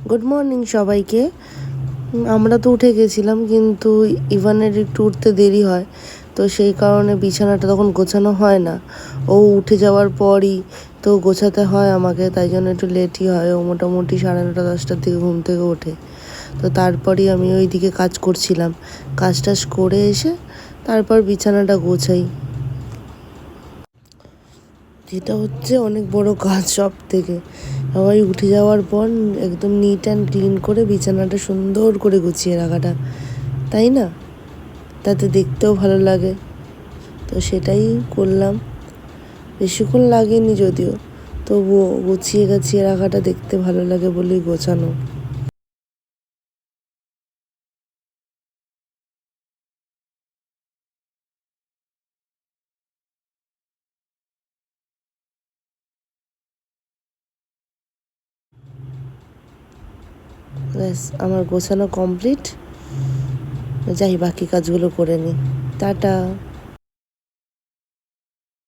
Good morning সবাইকে। আমরা তো উঠে গেছিলাম, কিন্তু ইভানের একটু উঠতে দেরি হয়, তো সেই কারণে বিছানাটা তখন গোছানো হয় না। ও উঠে যাওয়ার পরই তো গোছাতে হয় আমাকে, তাই জন্য একটু লেটই হয়। ও মোটামুটি 9:30-10টার দিকে ঘুম থেকে ওঠে। তো তারপরই আমি ওই দিকে কাজ করছিলাম, কাজ টাজ করে এসে তারপর বিছানাটা গোছাই। যেটা হচ্ছে অনেক বড় কাজ সব থেকে। সবাই উঠে যাওয়ার পর একদম নিট অ্যান্ড ক্লিন করে বিছানাটা সুন্দর করে গুছিয়ে রাখাটা, তাই না? তাতে দেখতেও ভালো লাগে। তো সেটাই করলাম। বেশিক্ষণ লাগেনি যদিও, তবুও গুছিয়ে গাছিয়ে রাখাটা দেখতে ভালো লাগে বলেই গোছানো। ব্যাস, আমার গোছানো কমপ্লিট। যাই বাকি কাজগুলো করে নিই। টাটা।